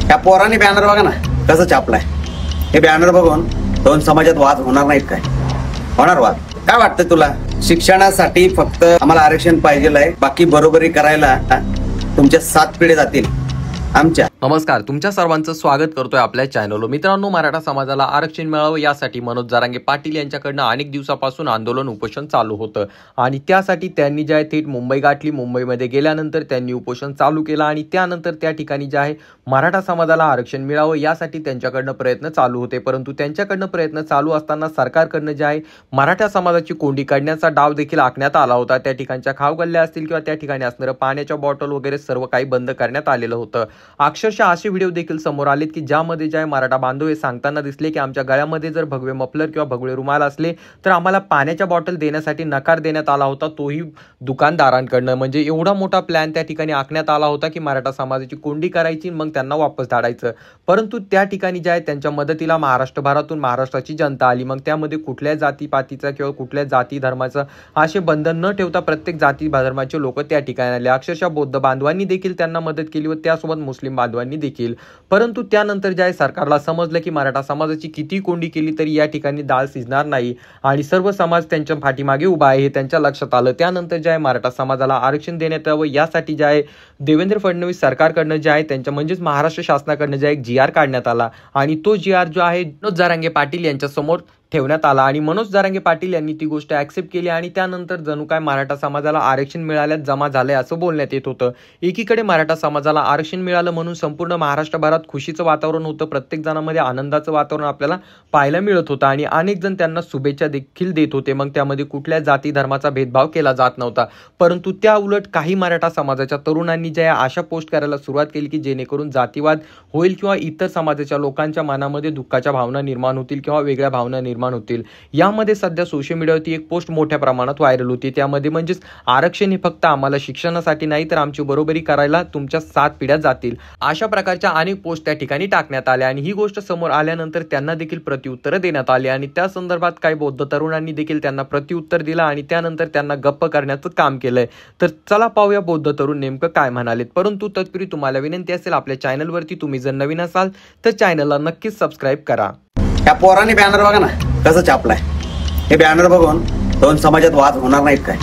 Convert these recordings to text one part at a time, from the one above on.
या पोराने बॅनर बघा ना कसं छापलाय. हे बॅनर बघून दोन समाजात वाद होणार नाहीत काय? होणार वाद. काय वाटतं तुला? शिक्षणासाठी फक्त आम्हाला आरक्षण पाहिजे, बाकी बरोबरी करायला तुमच्या 7 पिढ्या जातील आमच्या. नमस्कार, तुमच्या सर्वांचं स्वागत करतोय आपल्या चॅनलवर. मित्रांनो, मराठा समाजाला आरक्षण मिळावं यासाठी मनोज जरांगे पाटील यांच्याकडनं अनेक दिवसापासून आंदोलन उपोषण चालू होतं आणि त्यासाठी त्यांनी जे आहे थेट मुंबई गाठली. मुंबईमध्ये गेल्यानंतर त्यांनी उपोषण चालू केलं आणि त्यानंतर त्या ठिकाणी जे आहे मराठा समाजाला आरक्षण मिळावं यासाठी त्यांच्याकडनं प्रयत्न चालू होते. परंतु त्यांच्याकडनं प्रयत्न चालू असताना सरकारकडनं जे आहे मराठा समाजाची कोंडी काढण्याचा डाव देखील आखण्यात आला होता. त्या ठिकाणच्या खावगल्ल्या असतील किंवा त्या ठिकाणी असणारं पाण्याच्या बॉटल वगैरे सर्व काही बंद करण्यात आलेलं होतं. अक्षरशः असे व्हिडिओ देखील समोर आलेत की ज्यामध्ये जे आहे मराठा बांधव हे सांगताना दिसले की आमच्या गळ्यामध्ये जर भगवे मफलर किंवा भगवे रुमाल असले तर आम्हाला पाण्याच्या बॉटल देण्यासाठी नकार देण्यात आला होता, तोही दुकानदारांकडनं. म्हणजे एवढा मोठा प्लॅन त्या ठिकाणी आखण्यात आला होता की मराठा समाजाची कोंडी करायची, मग त्यांना वापस धाडायचं. परंतु त्या ठिकाणी जे आहे त्यांच्या मदतीला महाराष्ट्रभरातून महाराष्ट्राची जनता आली. मग त्यामध्ये कुठल्याही जातीपातीचा किंवा कुठल्या जाती धर्माचं असे बंधन न ठेवता प्रत्येक जाती धर्माचे लोक त्या ठिकाणी आले. अक्षरशः बौद्ध बांधवांनी देखील त्यांना मदत केली व त्यासोबत मुस्लिम बांधवांनी देखील. परंतु त्यानंतर जे आहे सरकारला समजलं की मराठा समाजाची किती कोंडी केली तरी या ठिकाणी डाळ शिजणार नाही आणि सर्व समाज त्यांच्या पाठीमागे उभा आहे हे त्यांच्या लक्षात आलं. त्यानंतर जे आहे मराठा समाजाला आरक्षण देण्यात यावं यासाठी जे आहे देवेंद्र फडणवीस सरकारकडनं जे आहे त्यांच्या म्हणजेच महाराष्ट्र शासनाकडनं जे एक GR काढण्यात आला आणि तो GR जो आहे मनोज जरांगे पाटील यांच्या समोर ठेवण्यात आला आणि मनोज जरांगे पाटील यांनी ती गोष्ट ऍक्सेप्ट केली आणि त्यानंतर जणू काय मराठा समाजाला आरक्षण मिळाल्यात जमा झालंय असं बोलण्यात येत होतं. एकीकडे मराठा समाजाला आरक्षण मिळालं म्हणून संपूर्ण महाराष्ट्रभरात खुशीचं वातावरण होतं, प्रत्येक जणांमध्ये आनंदाचं वातावरण आपल्याला पाहायला मिळत होतं आणि अनेक जण त्यांना शुभेच्छा देखील देत होते. मग त्यामध्ये कुठल्या जाती धर्माचा भेदभाव केला जात नव्हता. परंतु त्या उलट काही मराठा समाजाच्या तरुणांनी ज्या अशा पोस्ट करायला सुरुवात केली की जेणेकरून जातीवाद होईल किंवा इतर समाजाच्या लोकांच्या मनामध्ये दुःखाच्या भावना निर्माण होतील किंवा वेगळ्या भावना निर्माण होतील. यामध्ये सध्या सोशल मीडियावरती एक पोस्ट मोठ्या प्रमाणात व्हायरल होती. त्यामध्ये म्हणजेच आरक्षण हे फक्त आम्हाला शिक्षणासाठी नाही तर आमची बरोबरी करायला तुमच्या 7 पिढ्या जातील अशा प्रकारच्या अनेक पोस्ट त्या ठिकाणी टाकण्यात आल्या आणि ही गोष्ट समोर आल्यानंतर त्यांना देखील प्रत्युत्तरं देण्यात आली आणि त्या संदर्भात काही बौद्ध तरुणांनी देखील त्यांना प्रत्युत्तर दिलं आणि त्यानंतर त्यांना गप्प करण्याचं काम केलंय. तर चला पाहूया बौद्ध तरुण नेमकं काय म्हणालेत. परंतु तत्पूर्वी तुम्हाला विनंती असेल आपल्या चॅनलवरती तुम्ही जर नवीन असाल तर चॅनलला नक्कीच सबस्क्राईब करा. या पोराने बॅनर बघा ना कसं छापलाय. हे बॅनर बघून दोन समाजात वाद होणार नाहीत काय?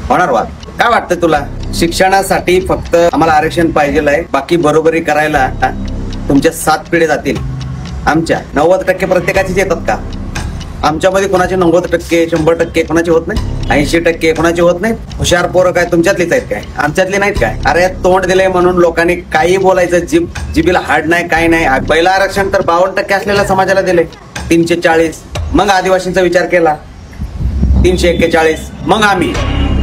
होणार वाद. काय वाटतं तुला? शिक्षणासाठी फक्त आम्हाला आरक्षण पाहिजे, बाकी बरोबरी करायला तुमच्या 7 पिढ्या जातील आमच्या. 90% प्रत्येकाचीच येतात का? आमच्यामध्ये कोणाचे 90%, 100% कोणाचे होत नाही, 80% कोणाचे होत नाही. हुशार पोरं काय तुमच्यातलीच आहेत काय? आमच्यातली नाहीत काय? अरे तोंड दिलंय म्हणून लोकांनी काही बोलायचं, जिबीला हाड नाही काय नाही. पहिलं आरक्षण तर 52% असलेल्या समाजाला दिले 340. मग आदिवासींचा विचार केला 341, मग आम्ही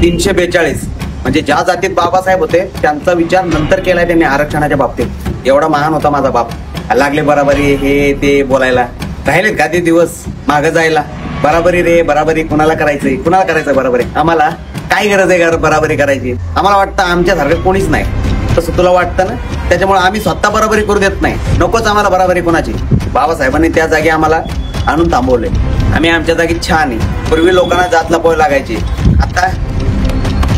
342. म्हणजे ज्या जातीत बाबासाहेब होते त्यांचा विचार नंतर केलाय त्यांनी आरक्षणाच्या बाबतीत. एवढा महान होता माझा बाप. लागले बराबरी हे ते बोलायला, राहिलेत का ते दिवस मागं जायला? बराबरी रे बराबरी कुणाला करायचंय? कुणाला करायचं बराबरी? आम्हाला काय गरज आहे बराबरी करायची? आम्हाला वाटतं आमच्यासारखं कोणीच नाही, तसं तुला वाटतं ना? त्याच्यामुळे आम्ही स्वतः बराबरी करू देत नाही. नकोच आम्हाला बराबरी कोणाची. बाबासाहेबांनी त्या जागी आम्हाला आणून थांबवले. आम्ही आमच्या जागी छान आहे. पूर्वी लोकांना जात लपवावी लागायची, आता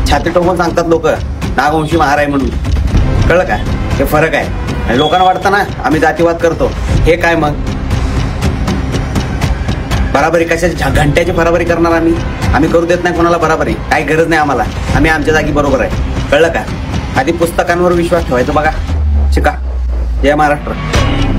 छाती टोकून सांगतात लोक नागवंशी महार आहे म्हणून. कळलं काय? हे फरक आहे. आणि लोकांना वाटतं ना आम्ही जातीवाद करतो. हे काय मग बराबरी कशाची? घंट्याची बराबरी करणार आम्ही करू देत नाही कोणाला बराबरी. काही गरज नाही आम्हाला. आम्ही आमच्या जागी बरोबर आहे. कळलं का? आधी पुस्तकांवर विश्वास ठेवायचा बघा. शिका. जय महाराष्ट्र.